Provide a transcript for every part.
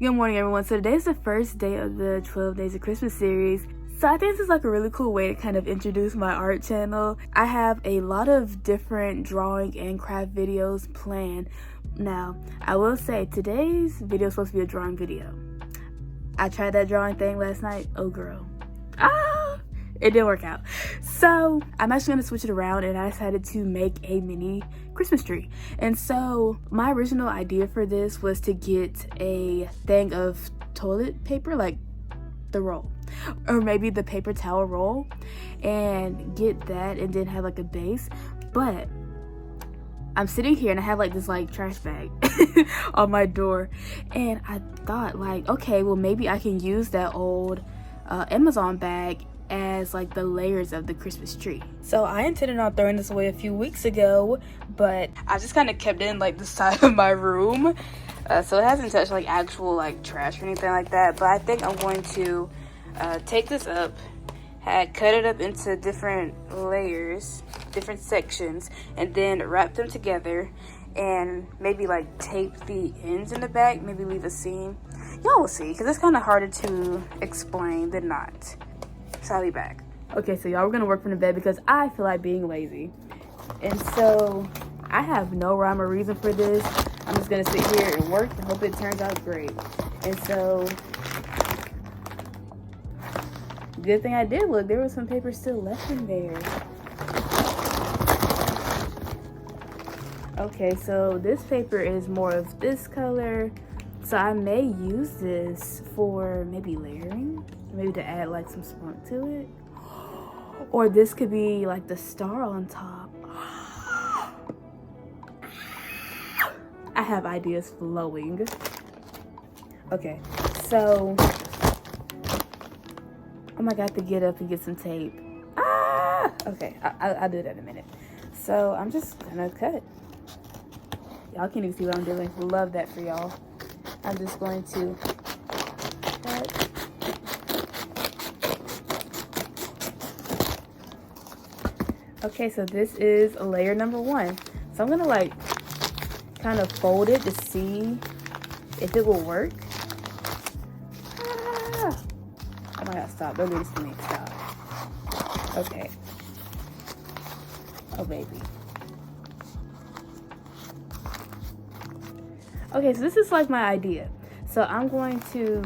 Good morning, everyone. So today's the first day of the 12 Days of Christmas series. So I think this is like a really cool way to kind of introduce my art channel. I have a lot of different drawing and craft videos planned. Now, I will say today's video is supposed to be a drawing video. I tried that drawing thing last night. Oh girl. It didn't work out. So I'm actually gonna switch it around, and I decided to make a mini Christmas tree. And so my original idea for this was to get a thing of toilet paper, like the roll, or maybe the paper towel roll, and get that and then have like a base. But I'm sitting here and I have like this like trash bag on my door, and I thought like, okay, well maybe I can use that old Amazon bag as like the layers of the Christmas tree. So I intended on throwing this away a few weeks ago, but I just kind of kept it in like the side of my room, so it hasn't touched like actual like trash or anything like that. But I think I'm going to take this up, cut it up into different layers, different sections, and then wrap them together and maybe like tape the ends in the back, maybe leave a seam. Y'all will see, because it's kind of harder to explain than not. So I'll be back. Okay, so y'all, we're gonna work from the bed because I feel like being lazy. And so I have no rhyme or reason for this. I'm just gonna sit here and work and hope it turns out great. And so, good thing I did look, there was some paper still left in there. Okay, so this paper is more of this color. So I may use this for maybe layering, maybe to add like some spunk to it. Or this could be like the star on top. I have ideas flowing. Okay, so oh my God, I have to get up and get some tape. Okay, I'll do that in a minute. So I'm just gonna cut. Y'all can't even see what I'm doing. Love that for y'all. I'm just going to cut. Okay, so this is layer number 1. So I'm gonna like kind of fold it to see if it will work. Oh my God, stop. Don't do this to me. Stop. Okay. Oh, baby. Okay, so this is like my idea. So I'm going to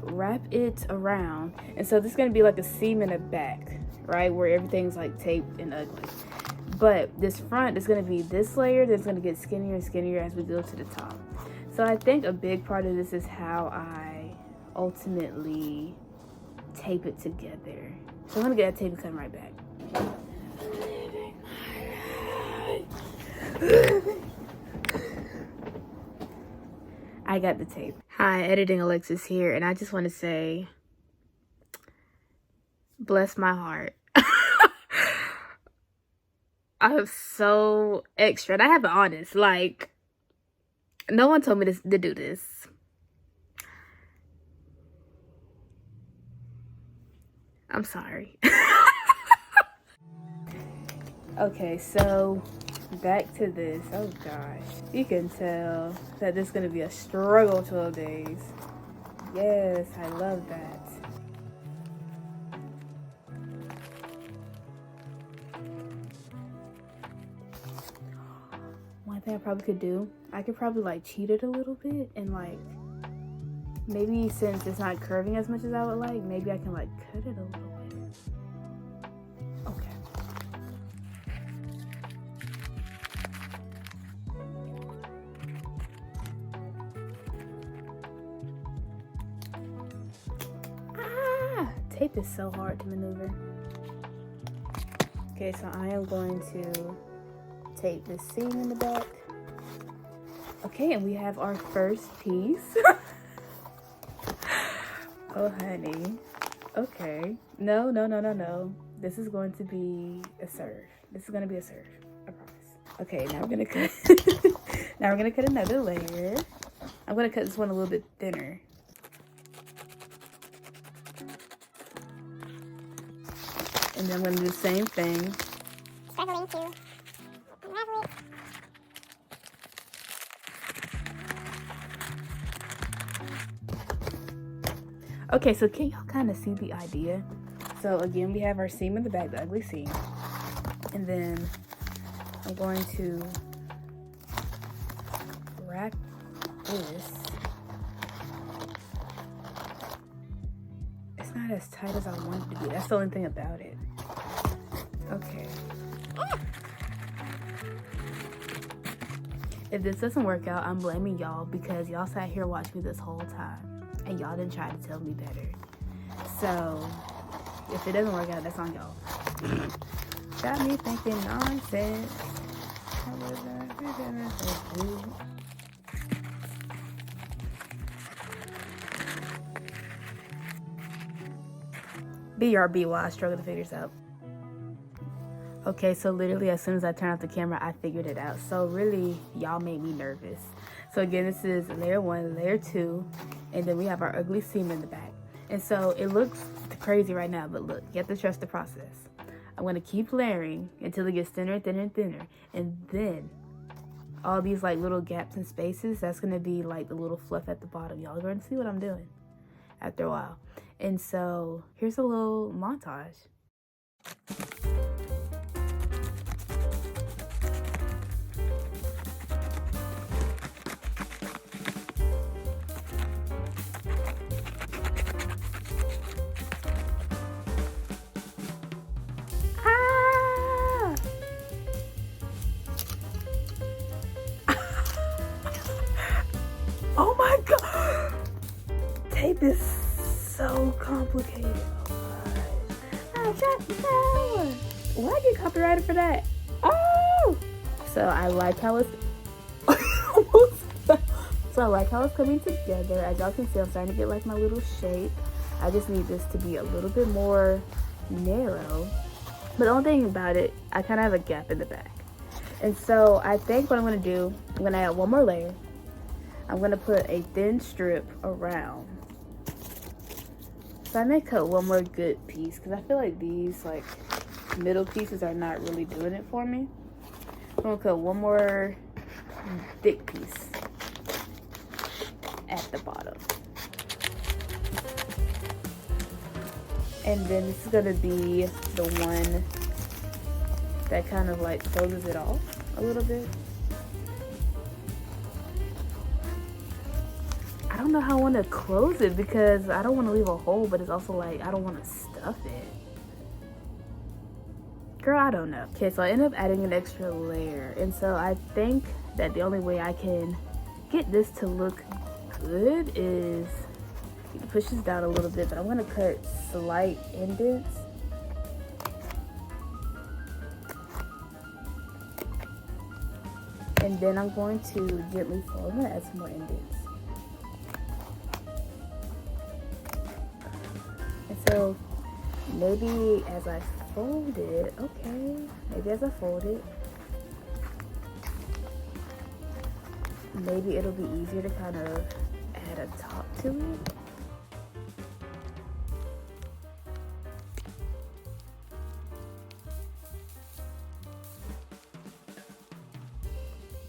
wrap it around. And so this is gonna be like a seam in the back, right? Where everything's like taped and ugly. But this front is gonna be this layer that's gonna get skinnier and skinnier as we go to the top. So I think a big part of this is how I ultimately tape it together. So I'm gonna get that tape and come right back. I got the tape. Hi, Editing Alexis here, and I just want to say, bless my heart. I'm so extra, and I have to be honest, like, no one told me to do this. I'm sorry. Okay, so back to this. Oh gosh, you can tell that this is gonna be a struggle 12 days. Yes, I love that. One thing I probably could do, I could probably like cheat it a little bit and like maybe, since it's not curving as much as I would like, maybe I can like cut it a little bit. Okay. Tape is so hard to maneuver. Okay, so I am going to tape this seam in the back. Okay, and we have our first piece. Oh, honey. Okay. No. This is going to be a serve. This is going to be a serve. I promise. Okay, now we're going to cut. Now we're going to cut another layer. I'm going to cut this one a little bit thinner. And then I'm going to do the same thing. Struggling to unravel it. Okay, so can y'all kind of see the idea? So again, we have our seam in the back, the ugly seam. And then I'm going to wrap this. It's not as tight as I want it to be. That's the only thing about it. Okay. If this doesn't work out, I'm blaming y'all because y'all sat here watching me this whole time and y'all didn't try to tell me better. So if it doesn't work out, that's on y'all. Got me thinking nonsense. BRB while I struggle to figure this out. Okay, so literally as soon as I turned off the camera, I figured it out. So really, y'all made me nervous. So again, this is layer 1, layer 2, and then we have our ugly seam in the back. And so it looks crazy right now, but look, you have to trust the process. I'm gonna keep layering until it gets thinner and thinner and thinner. And then all these like little gaps and spaces, that's gonna be like the little fluff at the bottom. Y'all are gonna see what I'm doing after a while. And so here's a little montage. Oh my god! Tape is so complicated. Oh gosh. Will I get copyrighted for that? Oh! So I like how it's so I like how it's coming together. As y'all can see, I'm starting to get like my little shape. I just need this to be a little bit more narrow. But the only thing about it, I kind of have a gap in the back. And so I think what I'm going to do, I'm going to add one more layer. I'm going to put a thin strip around. So I may cut one more good piece because I feel like these like middle pieces are not really doing it for me. I'm going to cut one more thick piece at the bottom. And then this is going to be the one that kind of like closes it off a little bit. I don't know how I want to close it because I don't want to leave a hole, but it's also like I don't want to stuff it. Girl, I don't know. Okay, so I end up adding an extra layer. And so I think that the only way I can get this to look good is you can push this down a little bit, but I'm going to cut slight indents. And then I'm going to gently fold. I'm going to add some more indents. And so maybe as I fold it, maybe as I fold it, maybe it'll be easier to kind of add a top to it.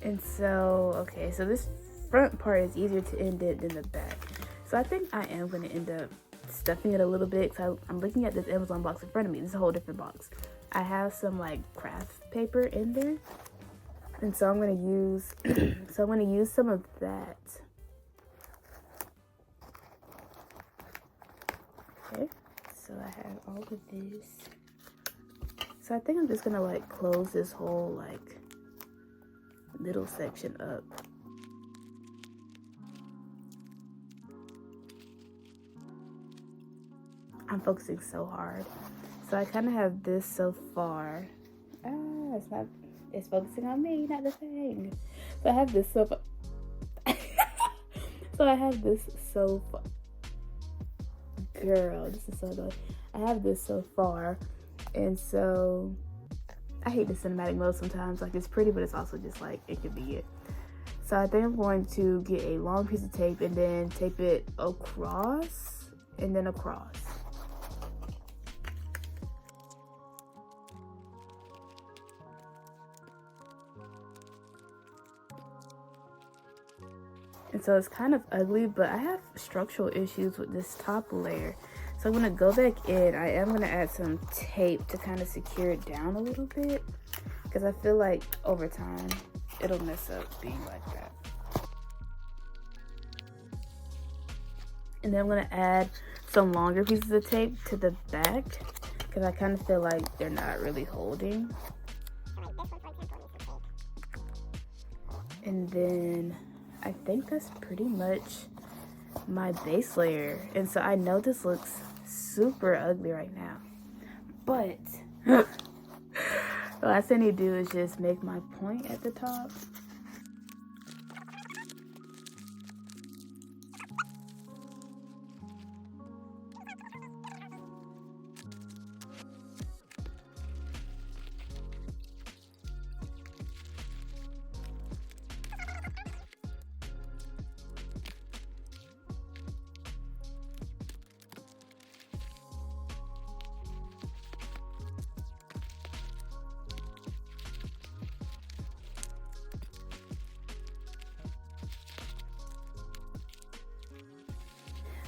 And so, okay, so this front part is easier to indent than the back. So I think I am going to end up stuffing it a little bit because I'm looking at this Amazon box in front of me. This is a whole different box. I have some like craft paper in there. And so I'm going to use some of that. Okay, so I have all of this. So I think I'm just going to like close this whole like middle section up. I'm focusing so hard. So I kind of have this so far. It's focusing on me, not the thing. So I have this so far. So I have this so far. Girl, this is so annoying. I have this so far. And so I hate the cinematic mode sometimes. Like it's pretty, but it's also just like inconvenient. So I think I'm going to get a long piece of tape and then tape it across and then across. And so it's kind of ugly, but I have structural issues with this top layer. So I'm gonna go back in. I am gonna add some tape to kind of secure it down a little bit, because I feel like over time it'll mess up being like that. And then I'm gonna add some longer pieces of tape to the back, because I kind of feel like they're not really holding. And then I think that's pretty much my base layer. And so I know this looks super ugly right now, but the last thing I need to do is just make my point at the top.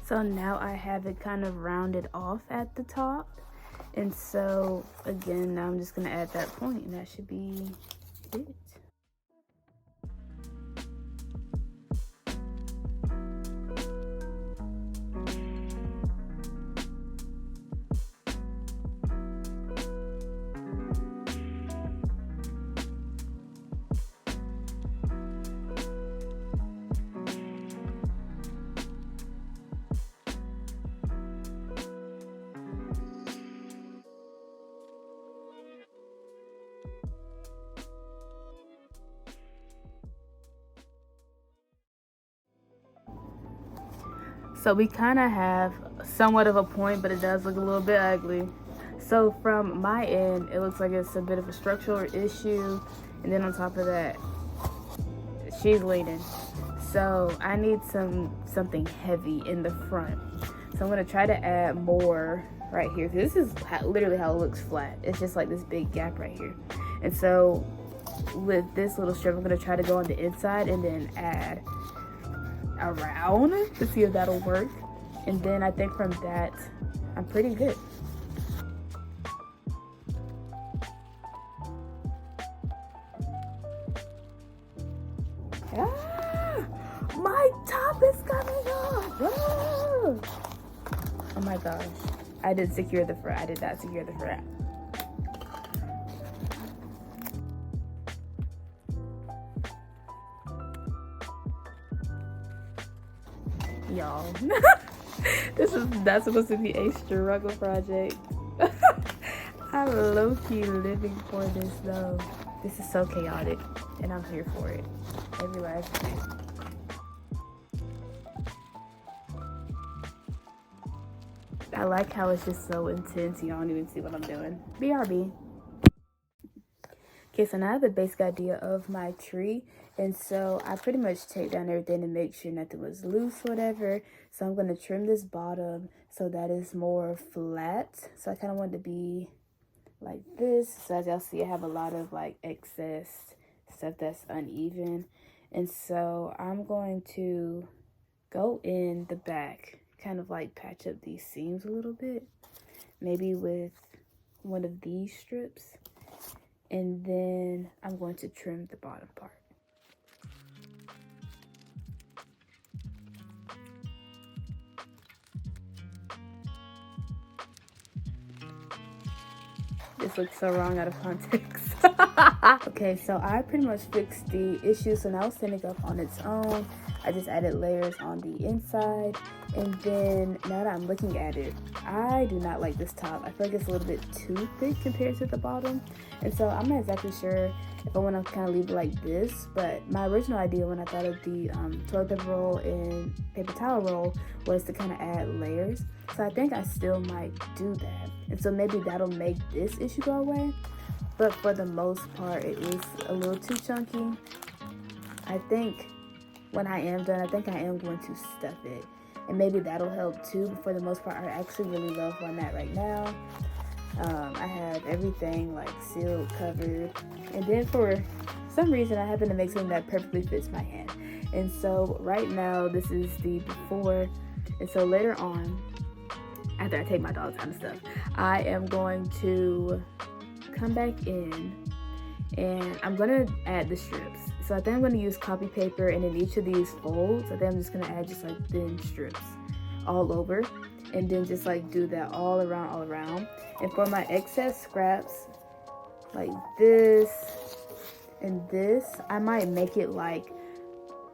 So now I have it kind of rounded off at the top. And so again, now I'm just gonna add that point, and that should be it. So we kind of have somewhat of a point, but it does look a little bit ugly. So from my end, it looks like it's a bit of a structural issue. And then on top of that, she's leaning. So I need something heavy in the front. So I'm gonna try to add more right here. This is literally how it looks flat. It's just like this big gap right here. And so with this little strip, I'm gonna try to go on the inside and then add around to see if that'll work. And then I think from that, I'm pretty good. Ah, my top is coming off. Ah. Oh my gosh. I did secure the front. I did not secure the front. Y'all, this is not supposed to be a struggle project. I'm low-key living for this though. This is so chaotic, and I'm here for it. Every last day. I like how it's just so intense, you don't even see what I'm doing. BRB. Okay, so now I have the basic idea of my tree, and so I pretty much take down everything to make sure nothing was loose, whatever. So I'm going to trim this bottom so that it's more flat. So I kind of want it to be like this. So as y'all see, I have a lot of like excess stuff that's uneven. And so I'm going to go in the back, kind of like patch up these seams a little bit, maybe with one of these strips. And then I'm going to trim the bottom part. This looks so wrong out of context. Okay, so I pretty much fixed the issue. So now it's standing up on its own. I just added layers on the inside. And then now that I'm looking at it, I do not like this top. I feel like it's a little bit too thick compared to the bottom. And so I'm not exactly sure if I want to kind of leave it like this. But my original idea when I thought of the toilet paper roll and paper towel roll was to kind of add layers. So I think I still might do that. And so maybe that'll make this issue go away. But for the most part, it is a little too chunky. I think when I am done, I think I am going to stuff it. And maybe that'll help too. But for the most part, I actually really love where I'm at right now. I have everything like sealed, covered. And then for some reason, I happen to make something that perfectly fits my hand. And so right now this is the before, and so later on, after I take my dogs out and stuff, I am going to come back in and I'm gonna add the strips. So I think I'm gonna use copy paper, and in each of these folds, I think I'm just gonna add just like thin strips all over, and then just like do that all around. And for my excess scraps, like this and this, I might make it like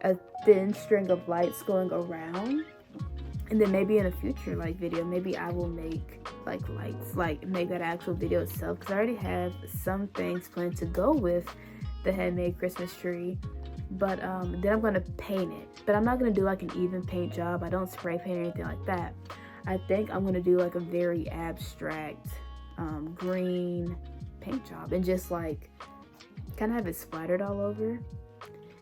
a thin string of lights going around. And then maybe in a future like video, maybe I will make like lights, like make that actual video itself, because I already have some things planned to go with the handmade Christmas tree. But then I'm gonna paint it, but I'm not gonna do like an even paint job. I don't spray paint or anything like that. I think I'm gonna do like a very abstract green paint job, and just like kind of have it splattered all over.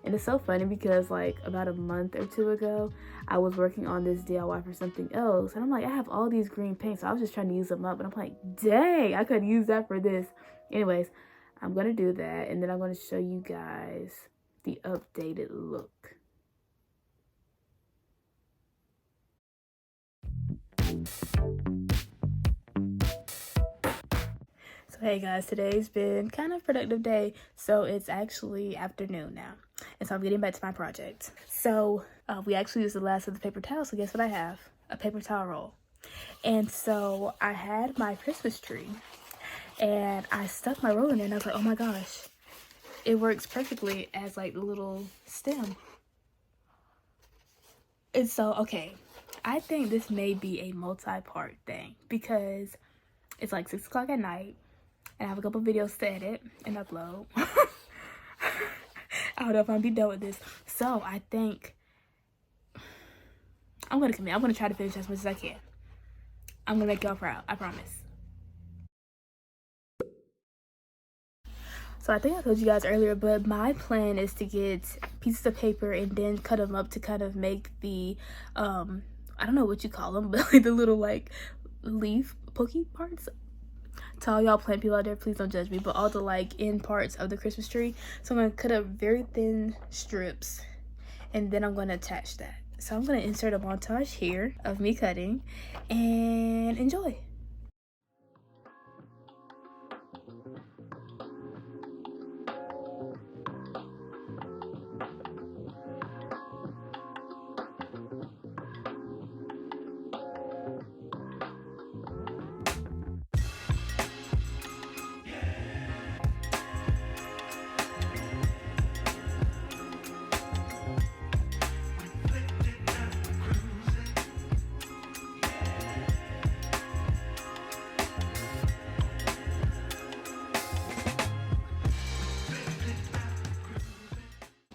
And it's so funny because like about a month or two ago, I was working on this DIY for something else, and I'm like, I have all these green paints, so I was just trying to use them up, and I'm like, dang, I could use that for this. Anyways, I'm gonna do that, and then I'm gonna show you guys the updated look. So hey guys, today's been kind of a productive day. So it's actually afternoon now, and so I'm getting back to my project. So we actually used the last of the paper towel, so guess what I have? A paper towel roll. And so I had my Christmas tree, and I stuck my roll in there, and I was like, oh my gosh, it works perfectly as like the little stem. And so, okay, I think this may be a multi-part thing, because it's like 6 o'clock at night, and I have a couple videos to edit and upload. I don't know if I'm gonna be done with this. So I think I'm gonna commit. I'm gonna try to finish as much as I can. I'm gonna make y'all proud, I promise. So I think I told you guys earlier, but my plan is to get pieces of paper and then cut them up to kind of make the, I don't know what you call them, but like the little like leaf pokey parts. To all y'all plant people out there, please don't judge me, but all the like end parts of the Christmas tree. So I'm gonna cut up very thin strips, and then I'm gonna attach that. So I'm gonna insert a montage here of me cutting, and enjoy.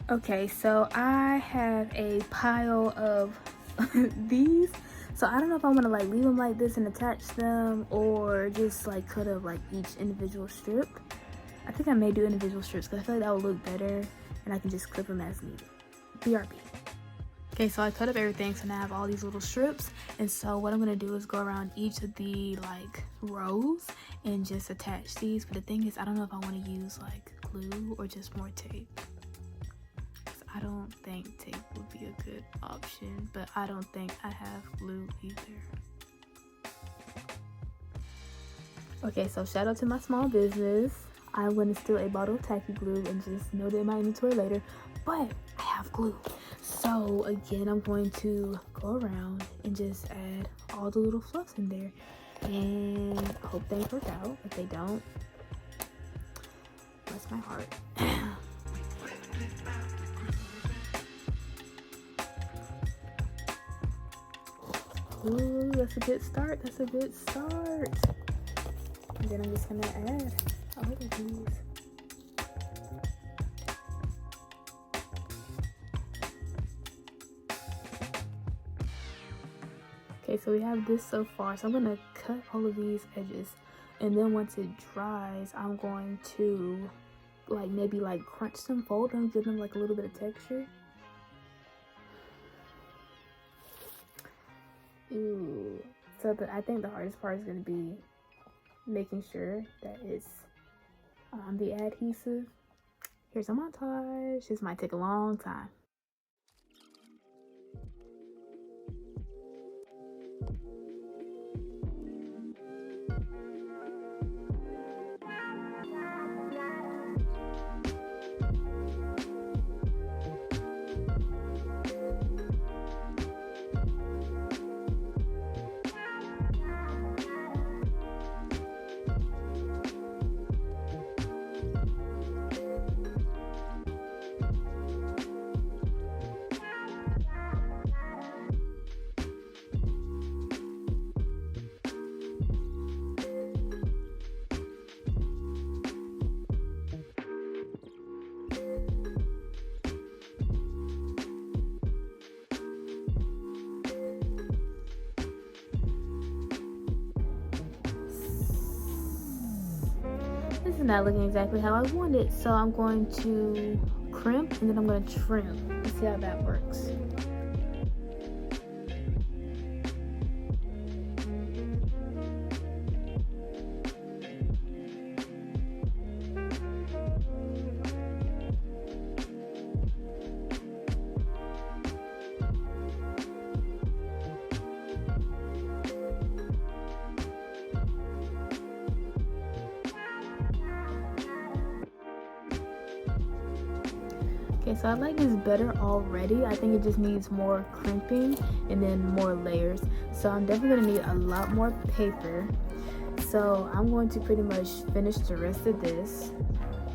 Okay, so I have a pile of these. So I don't know if I want to like leave them like this and attach them, or just like cut up like each individual strip. I think I may do individual strips because I feel like that would look better, and I can just clip them as needed. BRB. Okay, so I cut up everything, so now I have all these little strips, and so what I'm gonna do is go around each of the like rows and just attach these. But the thing is, I don't know if I want to use like glue or just more tape. I don't think tape would be a good option, but I don't think I have glue either. Okay, so shout out to my small business. I'm gonna steal a bottle of tacky glue and just note it in my inventory later, but I have glue. So again, I'm going to go around and just add all the little fluffs in there, and I hope they work out. If they don't, bless my heart. Ooh, that's a good start. That's a good start. And then I'm just gonna add all of these. Okay, so we have this so far. So I'm gonna cut all of these edges, and then once it dries, I'm going to like maybe like crunch them, fold them, give them like a little bit of texture. Ooh. So I think the hardest part is going to be making sure that it's on the adhesive. Here's a montage. This might take a long time. is not looking exactly how I want it. So I'm going to crimp and then I'm going to trim. Let's see how that works. Okay, so I like this better already. I think it just needs more crimping and then more layers. So I'm definitely gonna need a lot more paper. So I'm going to pretty much finish the rest of this,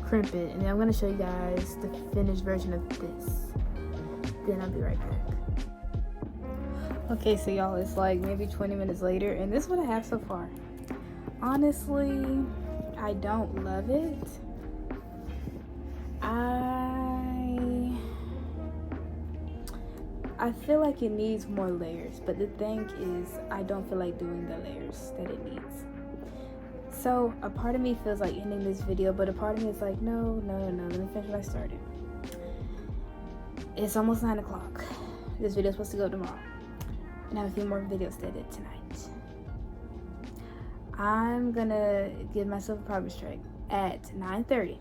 crimp it, and then I'm gonna show you guys the finished version of this. Then I'll be right back. Okay, so y'all, it's like maybe 20 minutes later, and this is what I have so far. Honestly, I don't love it. I feel like it needs more layers, but the thing is, I don't feel like doing the layers that it needs. So a part of me feels like ending this video, but a part of me is like, no, let me finish what I started. It's almost 9 o'clock. This video is supposed to go tomorrow, and I have a few more videos to edit tonight. I'm gonna give myself a progress check at 9:30,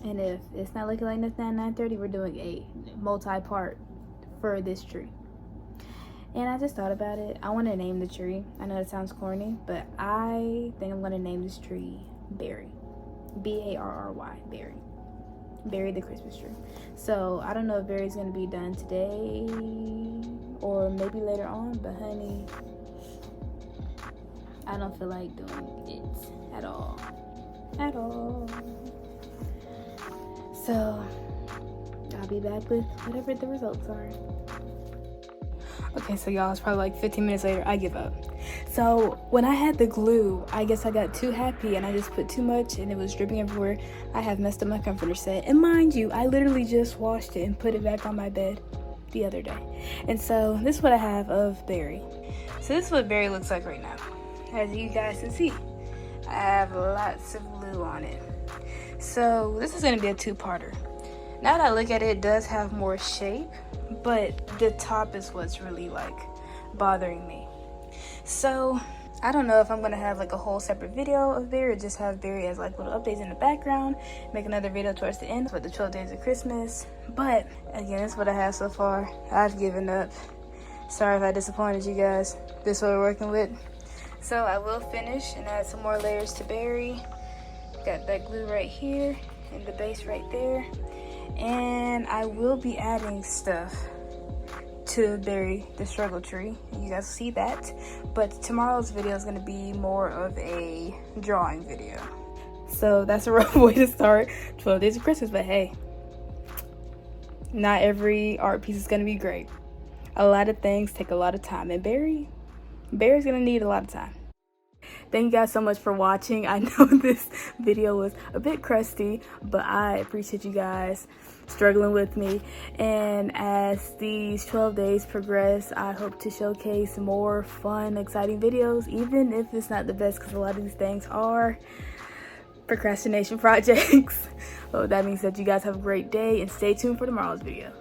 and if it's not looking like this at 9:30, we're doing a multi-part for this tree. And I just thought about it. I want to name the tree. I know it sounds corny, but I think I'm going to name this tree Berry. B-A-R-R-Y, Berry. Berry the Christmas tree. So I don't know if Berry's going to be done today or maybe later on, but honey, I don't feel like doing it at all. So I'll be back with whatever the results are. Okay, so y'all, it's probably like 15 minutes later. I give up. So when I had the glue, I guess I got too happy and I just put too much and it was dripping everywhere. I have messed up my comforter set. And mind you, I literally just washed it and put it back on my bed the other day. And so this is what I have of Berry. So this is what Berry looks like right now. As you guys can see, I have lots of glue on it. So this is going to be a two-parter. Now that I look at it, it does have more shape, but the top is what's really like bothering me. So I don't know if I'm gonna have like a whole separate video of Berry or just have Berry as like little updates in the background, make another video towards the end with the 12 days of Christmas. But again, that's what I have so far. I've given up. Sorry if I disappointed you guys. This is what we're working with. So I will finish and add some more layers to Berry. Got that glue right here and the base right there. And I will be adding stuff to Berry the struggle tree. You guys see that. But tomorrow's video is going to be more of a drawing video. So that's a rough way to start 12 days of Christmas. But hey, not every art piece is going to be great. A lot of things take a lot of time. And Berry's going to need a lot of time. Thank you guys so much for watching. I know this video was a bit crusty, but I appreciate you guys struggling with me. And as these 12 days progress, I hope to showcase more fun, exciting videos, even if it's not the best, because a lot of these things are procrastination projects. Well, that means that you guys have a great day and stay tuned for tomorrow's video.